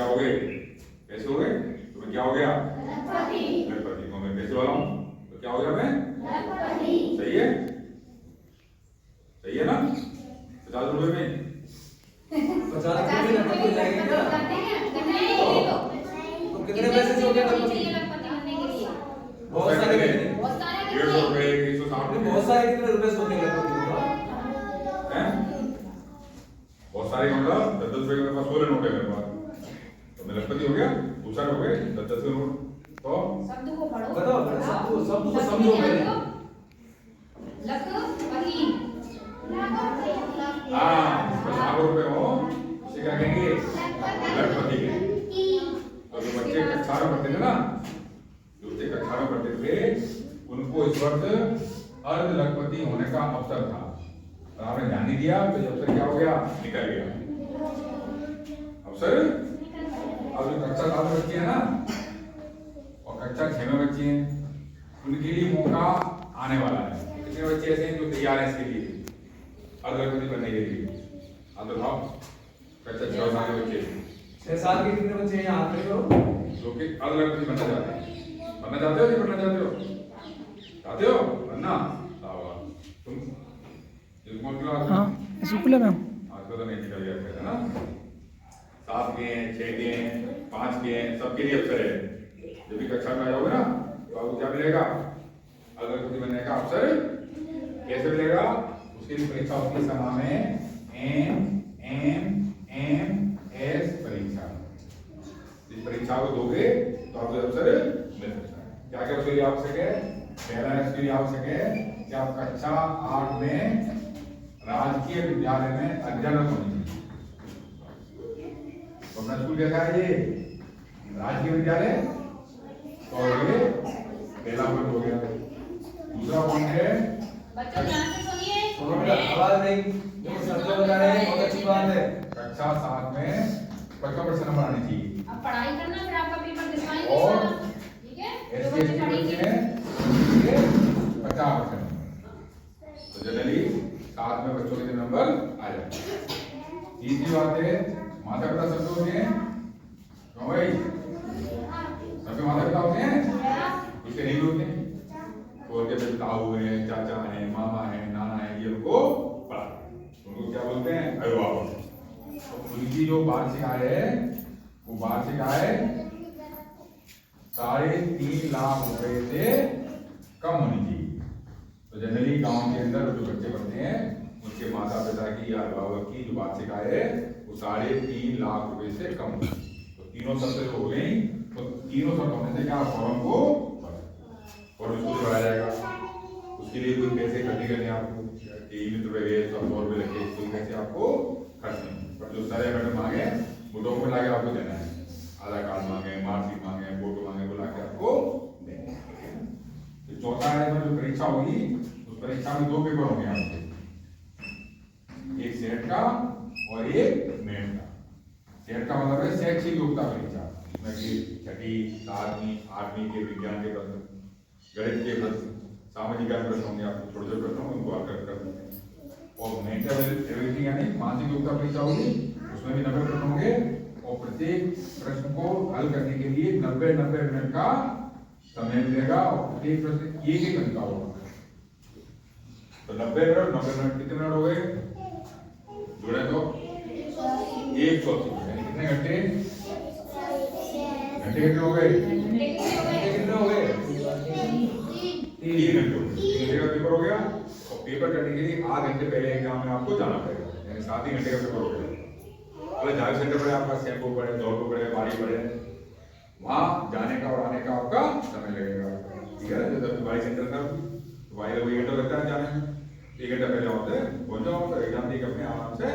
क्या हो गए? कैसे हो गए? तो मैं क्या हो गया? लखपति। तो मैं पैसे वाला हूँ तो क्या हो गया मैं? सही है? सही है ना? 50 रुपए में 50 रुपए में लखपति हो जाएगी क्या? तो कितने पैसे चाहिए लखपति बनने के लिए? बहुत सारे कितने? 150 रुपए, 160 रुपए, बहुत सारे कितने रुपए होते हैं लखपति में? बहुत सारे मतलब 10-10 रुपए के मेरे पास 16 नोट है मेरे पास, तो मैं लखपति हो गया। दूसरा हो गए 10-10 के नोट। तो शब्द को पढ़ो, बताओ शब्द को समझो पहले। लखपति। हाँ, 50 रुपए हो उसे क्या कहेंगे? लखपति के। और जो बच्चे कक्षा में पढ़ते थे ना, जो बच्चे कक्षा में पढ़ते थे उनको इस वक्त अर्ध लखपति होने का अवसर था, और आपने ध्यान नहीं दिया तो ये अवसर क्या हो गया? निकल गया अवसर। अब जो कक्षा 7 में बच्चे हैं ना और कक्षा 6 में बच्चे हैं, उनके लिए मौका आने वाला है। कितने बच्चे ऐसे हैं जो तैयार हैं इसके लिए, अर्ध लखपति बनने के लिए? आप बताओ। कक्षा 6 साल के बच्चे, 6 साल के कितने बच्चे हैं यहाँ पे जो कि अर्ध लखपति बनना चाहते हैं। बनना चाहते हो नहीं बनना चाहते हो? चाहते हो बनना? तुम कौन क्लास? हाँ शुक्ला मैम। आजकल तो नहीं निकल गया है ना। 7 के हैं, 6 के हैं, 5 के हैं, सबके लिए अवसर है। जब भी कक्षा में आ जाओगे ना तो आपको क्या मिलेगा? अर्ध लखपति बनने का अवसर। कैसे मिलेगा? उसके लिए परीक्षा होती है, इसका नाम है MMS परीक्षा। इस परीक्षा को दोगे तो आपको अवसर मिल सकता है। क्या क्या उसके लिए आवश्यक है? पहला इसके लिए आवश्यक है कि आप कक्षा 8 में राजकीय विद्यालय में अध्ययनरत होनी चाहिए। तो अपना स्कूल कैसा है ये? राजकीय विद्यालय। तो ये पहला पॉइंट हो गया। दूसरा पॉइंट है, बच्चों ध्यान से सुनिए। सुनो बेटा, आवाज नहीं, जो शब्द बता रहे हैं बहुत अच्छी बात है। कक्षा 7 में 55% नंबर आने चाहिए। अब पढ़ाई करना, फिर आपका पेपर दिखाएंगे, और ठीक है? ऐसे जो बच्चे बच्चे पढ़ेंगे हैं 50%। तो जनरली 7 में बच्चों के नंबर आ जाते हैं। तीसरी बात है, माता पिता सब होते हैं क्यों भाई? सबके माता पिता होते हैं, उसके नहीं होते हैं। तो उनके पिता हुए, चाचा है, मामा है, नाना है, ये उनको पढ़ाते हैं। उनको क्या बोलते हैं? अभिभावक। तो उनकी जो वार्षिक आय है वो वार्षिक आय 3.5 लाख रुपए से कम होनी चाहिए। तो जनरली गांव के अंदर जो बच्चे पढ़ते हैं उनके माता पिता की या अभिभावक की जो वार्षिक आय है वो 3.5 लाख रुपए से कम होगी। तो तीनों शर्तें हो गई। तो तीनों शर्त होने से क्या फॉर्म को और स्कूल भरा जाएगा। उसके लिए कोई पैसे इकट्ठे करने आपको 1 रुपए गए, 100 रुपए लगे, कोई पैसे आपको खर्च नहीं। पर जो सारे मैडम मांगे वो डॉक्यूमेंट लाके आपको देना है। आधार कार्ड मांगे, मार्कशीट मांगे, फोटो मांगे, वो लाके आपको देना है। तो चौथा है जो परीक्षा होगी उस परीक्षा में 2 पेपर होंगे आपके, एक सेट का और एक मेन का। सेट का मतलब है शैक्षिक योग्यता परीक्षा, जिसमें कि 6वीं, 7वीं, 8वीं के विज्ञान के प्रश्न, गणित के प्रश्न, सामाजिक ज्ञान प्रश्न होंगे। आपको छोटे छोटे प्रश्न उनको आप कर सकते हैं। और मेंटल एबिलिटी यानी मानसिक योग्यता परीक्षा होगी, उसमें भी 90 प्रश्न होंगे और प्रत्येक प्रश्न को हल करने के लिए 90-90 मिनट का समय मिलेगा और प्रत्येक प्रश्न 1 अंक का होगा। तो 90 मिनट कितने मिनट हो गए? जुड़े तो 180 यानी कितने घंटे? घंटे हो गए? कितने हो गए? 3 घंटे हो गए। 3 घंटे का पेपर हो गया। और पेपर करने के लिए 8 घंटे पहले एग्जाम में आपको जाना पड़ेगा, यानी 7 ही घंटे का पेपर हो गया। अगर जाहिर सेंटर पड़े, आपका सैंपो पड़े, दौड़ पड़े, बारी पड़े, वहां जाने का और आने का आपका समय लगेगा। ठीक है, जब बारी सेंटर था तो बारी लगभग 1 घंटा लगता है जाने में। 1 घंटा पहले वहां से पहुंच जाओ तो एग्जाम देके अपने आराम से।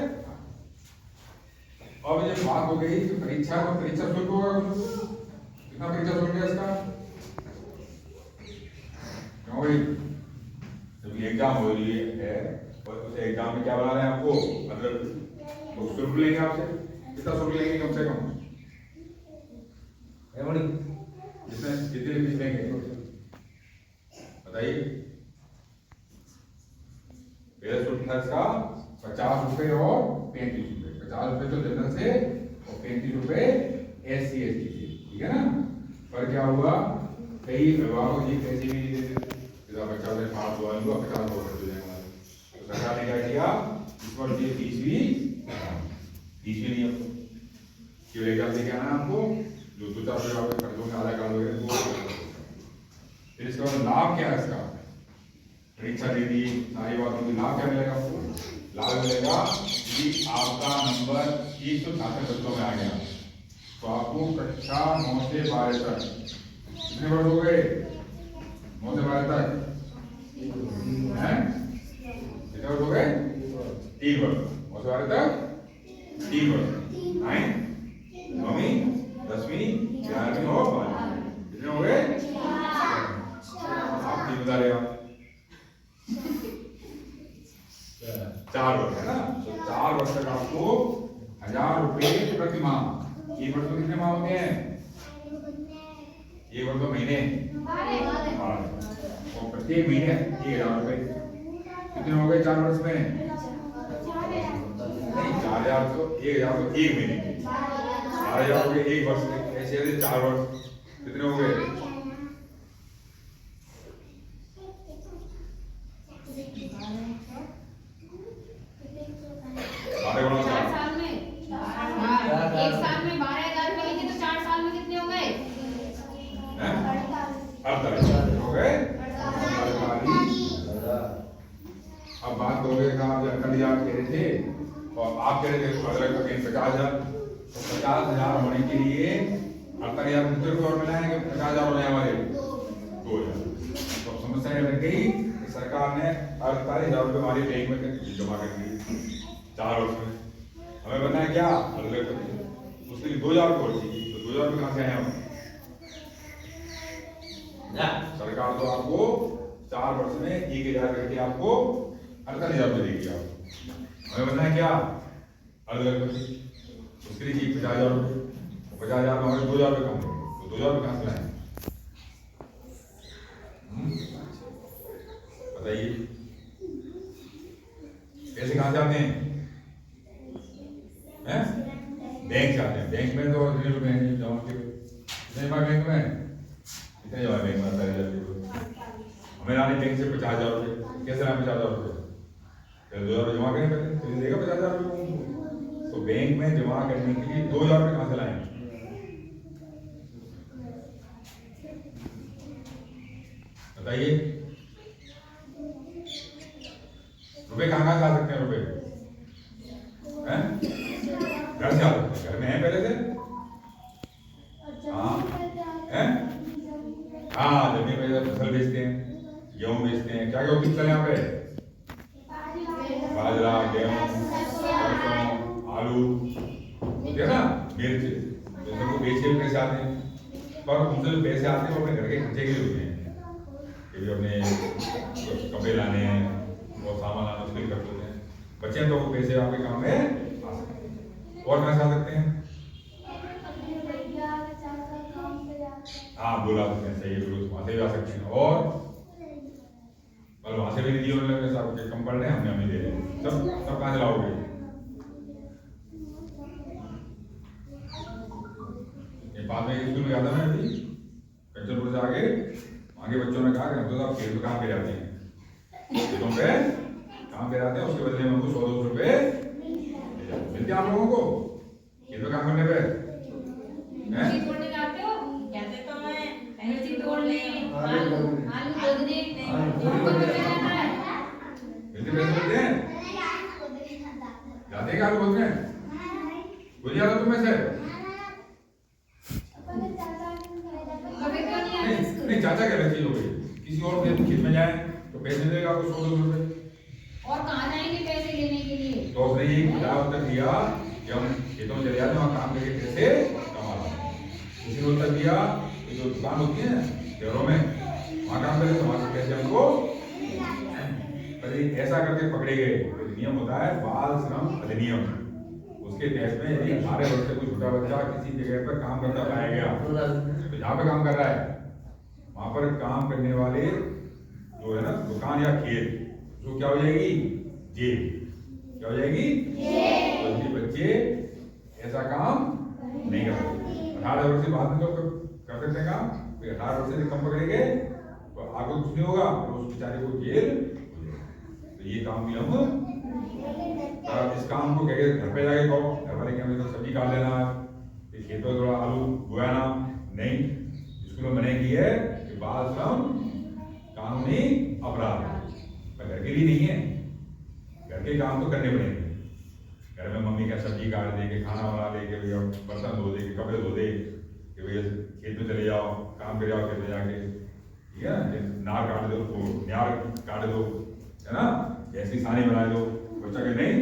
अब ये बात हो गई कि परीक्षा में परीक्षा शुल्क होगा। कितना परीक्षा शुल्क है इसका? क्यों भाई? जब ये एग्जाम हो रही है और उस एग्जाम में क्या बना रहे हैं आपको, मतलब तो शुल्क लेंगे आपसे। कितना शुल्क लेंगे कम से कम? जितने कितने फीस लेंगे बताइए? पहले शुल्क था इसका 50 रुपए और 35 रुपए। 50 रुपए तो जनरल से और 35 रुपए SC ST थे, ठीक है ना। पर क्या हुआ, कई अभिभावक जी पैसे भी नहीं देते, बच्चा ने 5 हुआ 50 हो जाएगा। तो सरकार ने क्या किया, इस वर्ष ये फीस भी नहीं आपको क्यों लेकर लेके आना आपको, जो 2-4 रुपये आपके खर्चों में आधा कर दोगे वो। फिर इसका लाभ क्या है, इसका परीक्षा दे दी सारी बातों की, लाभ क्या मिलेगा आपको, लाभ मिलेगा कि आपका नंबर 166 बच्चों में आ गया, तो आपको कक्षा 9 से 12 तक कितने वर्ष हो गए, 9 से 12 तक हैं, कितने वर्ष हो गए, 3 वर्ष, 9 से 12 तक 3 वर्ष, 9 9वीं 10वीं 11वीं और 12वीं, कितने हो गए, आप नहीं बता रहे हो, 4 वर्ष है ना। तो 4 वर्ष तक आपको 1000 रुपये प्रति माह, एक वर्ष में कितने माह होते हैं, एक वर्ष में महीने 12, और प्रत्येक महीने 1000 रुपये, कितने हो गए 4 वर्ष में, नहीं 4000 तो 1000 तो एक महीने के, 4000 रुपये एक वर्ष में, ऐसे 4 वर्ष कितने हो गए, एक साल में 12,000 रुपए लीजिए तो 4 साल में कितने हो गए, 48 हो गए। अब बात करोगे कि आप 48,000 कह रहे थे और आप कह रहे थे 50,000, तो 50,000 होने के लिए 48,000 दूसरे को और मिलाएं कि 50,000 होने हमारे 2,000, तो समस्या लग गई कि सरकार ने 48,000 रुपये हमारे बैंक में जमा कर दिए 4 वर्ष में, हमें बताया क्या उसके लिए 2,000 रुपये और चाहिए, तो 2,000 रुपये कहाँ से आए हम, सरकार तो आपको 4 वर्ष में 1,000 करके आपको 48,000 रुपये देगी आपको, हमें बताया क्या अलग उसके लिए 50,000 रुपये, 50,000 में हमारे 2,000 रुपये कम देंगे, तो 2,000 रुपये कहाँ से लाएं, बताइए पैसे कहाँ से आते हैं, बैंक से आते हैं, बैंक में तो कितने रुपए हैं जमा के, कितने जमा बैंक में, कितने जमा बैंक में 48,000, हमें लाने बैंक से 50,000 रुपये, कैसे लाए 50,000 रुपये, 2,000 जमा करें पहले तो देगा 50,000 रुपये, तो बैंक में जमा करने के लिए 2,000 रुपये कहाँ से लाएं, बताइए रुपए कहाँ से आ सकते हैं, रुपए घर से आ सकते हैं, घर में है पहले से, हाँ जमीन में फसल बेचते हैं, गेहूं बेचते हैं, क्या क्या उपज यहाँ पे, बाजरा गेहूं सरसों आलू ठीक है ना, मिर्च, तो सबको बेच के पैसे आते हैं, पर उनसे जो पैसे आते हैं वो अपने घर के खर्चे के लिए होते हैं, कभी अपने कपड़े लाने हैं और सामान लाना उसके लिए खर्च होते हैं, बच्चे तो वो पैसे आपके काम में आ सकते हैं, और कहाँ से आ सकते हैं, हाँ बोला सकते हैं, सही है बिल्कुल, वहाँ से भी आ सकते हैं, और मतलब वहाँ से भी नहीं होने लगे साहब के कम पड़ रहे हैं, हमने हमें दे रहे हैं, सब कहाँ से लाओगे, ये बाद में स्कूल में जाता मैं अभी कंचनपुर से आगे बच्चों ने कहा कि हम तो साहब खेत में काम पे जाते हैं, खेतों पे काम पे जाते हैं, उसके बदले में हमको 100-200 रुपए मिलते हैं आप लोगों को खेत में काम करने पे, मिर्ची तोड़ने जाते हो, कहते तो मैं मिर्ची तोड़ने आलू खोदने मिलते पैसे मिलते हैं, जाते हैं आलू खोदने, बोलिए आलू तुम में से नहीं चाचा कह रहे थे किसी और के खेत में जाए तो पैसे देगा आपको 100-200 रुपए, और कहाँ जाएंगे पैसे लेने के लिए, तो उसने ये उत्तर दिया कि हम खेतों में चले जाते हैं वहाँ काम करके पैसे कमा लाते हैं, इसी उत्तर दिया कि जो दुकान होती है शहरों में वहाँ काम करें तो वहाँ से पैसे हमको, ऐसा करके पकड़े गए, नियम होता है बाल श्रम अधिनियम, उसके तहत में यदि 18 वर्ष से कोई छोटा बच्चा किसी जगह पर काम करता पाया गया तो जहाँ पे काम कर रहा है वहां पर काम करने वाले जो है ना दुकान या खेत जो क्या हो जाएगी, जेल, क्या हो जाएगी, तो बच्चे ऐसा काम नहीं कर सकते, 18 वर्ष से बाद में लोग कर सकते हैं काम। 18 वर्ष से कम पकड़ेंगे तो आगे कुछ नहीं होगा, तो उस बेचारे को जेल हो जाएगा। तो ये काम भी हम इस काम को कह घर पे जाके कहो, घर वाले के तो सब्जी काट लेना, खेतों में थोड़ा आलू बोयाना नहीं। स्कूल में मना की है कि बाल श्रम कानूनी अपराध है, पर घर के लिए नहीं है। घर के काम तो करने पड़ेंगे। घर में मम्मी का सब्जी काट दे के, खाना बना दे के, भैया बर्तन धो दे के, कपड़े धो दे कि भैया खेत में चले जाओ, काम कर जाओ खेत में जाके, ठीक है ना। नार काट दो तो न्यार काट दो, है ना, ऐसी सानी बना दो। बच्चा के नहीं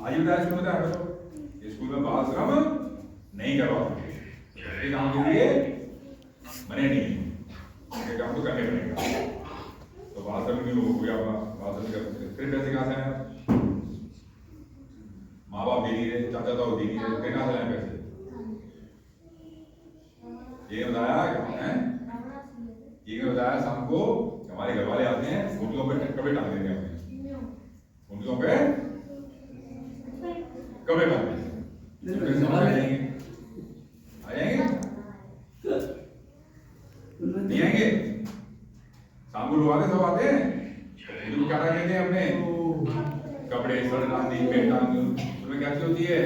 आज भी स्कूल में आया तो स्कूल में बाल श्रम नहीं करवाओ, ये काम के लिए मने नहीं, ये काम तो करने पड़ेगा। तो बाल श्रम भी हो गया, बाल श्रम का फिर पैसे कहाँ से आए? माँ बाप दे नहीं रहे, चाचा ताऊ दे नहीं रहे, फिर कहाँ से आए पैसे? ये बताया है, ये बताया शाम को हमारे घर वाले आते हैं, उनके ऊपर कपड़े टांग देते हैं, उनके ऊपर कपड़े टांग देते हैं, आ जाएंगे नहीं आएंगे? शाम को लोग आते, सब आते हैं, क्या टांग देते हैं अपने कपड़े, शर्ट टांग दी, पेंट टांग दी, उसमें क्या चीज होती है?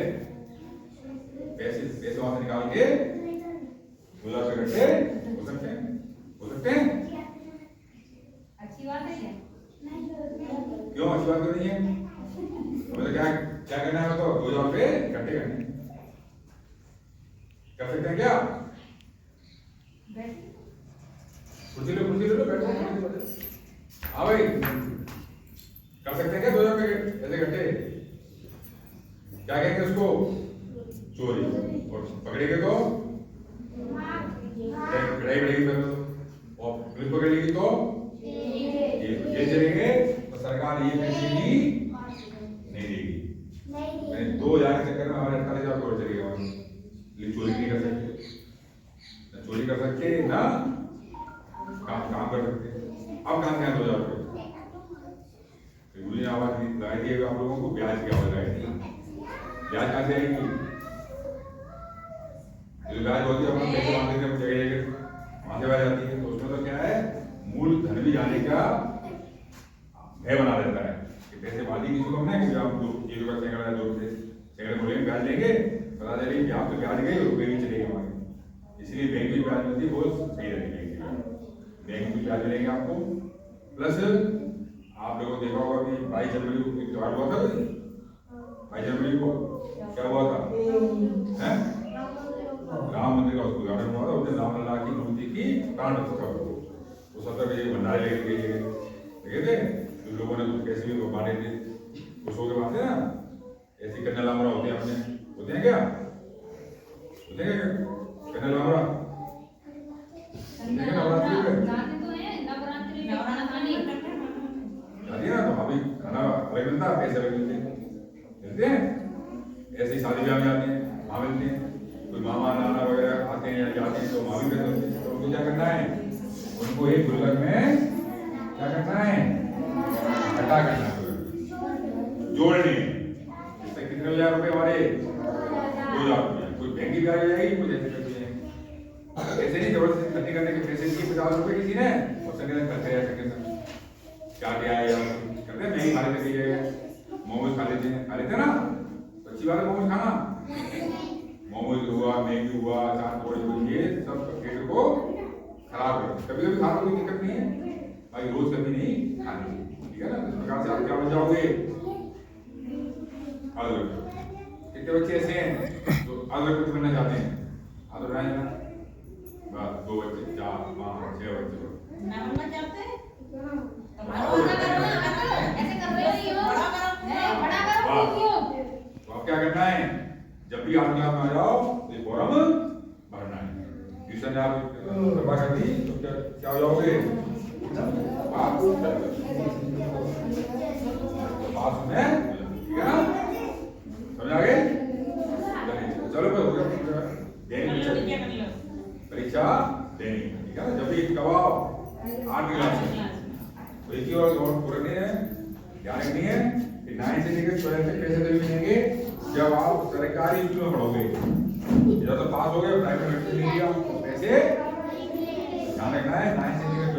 पैसे वहां से निकाल के 2000 रुपए इकट्ठे हो सकते हैं। अच्छी बात है क्या? क्यों अच्छी बात क्यों नहीं है? तो क्या करना है? तो 2000 रुपए इकट्ठे करने कर सकते हैं क्या? कुर्सी लो बैठ जाओ। हाँ भाई, कर सकते हैं क्या 2000 रुपए ऐसे इकट्ठे? क्या कहेंगे उसको? चोरी। और पकड़ेंगे तो पिटाई पड़ेगी, और पुलिस पकड़ लेगी तो ये चलेंगे, तो सरकार ये पैसे भी नहीं देगी। 2000 के चक्कर में हमारे 48,000 करोड़ चलेगा। लेकिन चोरी नहीं कर सकते, ना चोरी कर सकते, ना काम कर सकते। अब कहाँ से आए 2000 रुपये? गुरु ने आवाज लगाई दी आप लोगों को, ब्याज की आवाज लगाई थी। ब्याज कहाँ से आएगी? ब्याज होती है अपना पैसे मांगते थे, जगह जगह वहां से ब्याज आती है। तो उसमें तो क्या है, मूल धन भी जाने का भय बना देता है कि पैसे वादी किसी को हमने कि आप 1 रुपया सैकड़ा 2 रुपये सैकड़े बोले ब्याज लेंगे, पता चले ब्याज तो ब्याज गए, रुपये भी चलेगा हमारे। इसलिए बैंक की ब्याज मिलती है, बहुत सही रहेगी। बैंक की ब्याज मिलेंगे आपको। प्लस आप लोगों को देखा होगा कि 22 जनवरी को त्योहार हुआ था। 22 जनवरी को क्या हुआ था? राम मंदिर का उद्घाटन हुआ था। उस दिन रामलला की मूर्ति की प्राण प्रतिष्ठा हुई। वो 70 बजे भंडारे लगे थे, तो लोगों ने कैसे भी बांटे थे, खुश होकर बांटे ना। ऐसी कन्या लामरा होते हैं अपने, होते हैं क्या? होते हैं क्या कन्या लामरा? तो अभी खाना अलग मिलता है, पैसे अलग मिलते हैं। ऐसे ही शादी ब्याह में आते हैं, वहाँ मिलते हैं। कोई मामा नाना वगैरह आते हैं या जाते हैं, तो वहाँ भी पैसे मिलते हैं। तो उनको क्या करना है? उनको एक गुल्लक में क्या करना है? इकट्ठा करना है, जोड़ने। इससे कितने 1000 रुपए हमारे? 2000 रुपये। कोई बैंक की ब्याज जाएगी, कुछ ऐसे करते हैं। ऐसे नहीं जबरदस्ती इकट्ठी करने के पैसे दिए 50 रुपए किसी ने, और संगे करते हैं क्या क्या है करते हैं। मैगी खा लेते हैं, मोमोज खा लेते हैं ना। अच्छी बात है मोमोज खाना। मोमोज हुआ, मैगी हुआ, चाट पकौड़े हुए, ये सब पेट को खराब है। कभी कभी खा लो, कोई दिक्कत नहीं है भाई, रोज कभी नहीं खानी, ठीक है ना। इस प्रकार से आप क्या बन जाओगे? कितने बच्चे ऐसे हैं जो अग्रपति बनना चाहते हैं? हाथ उठाएं ना। बस 2 बच्चे, 4, 5, 6 बच्चे तो आप क्या करना है? जब भी आप क्लास में आ जाओ तो ये फॉर्म भरना है। ट्यूशन आप सभा कर दी तो क्या हो जाओगे? पास में, ठीक है ना? समझ आ गए? चलो परीक्षा देनी, ठीक है ना। जब भी कब आओ? 8वीं क्लास में। तो एक ही और पूरा नहीं है, ध्यान रखनी है कि 9 से लेकर 12 तक पैसे तभी मिलेंगे जब आप सरकारी स्कूल में पढ़ोगे। जब तो पास हो गए प्राइवेट में ले लिया तो पैसे ध्यान रखना है 9 से लेकर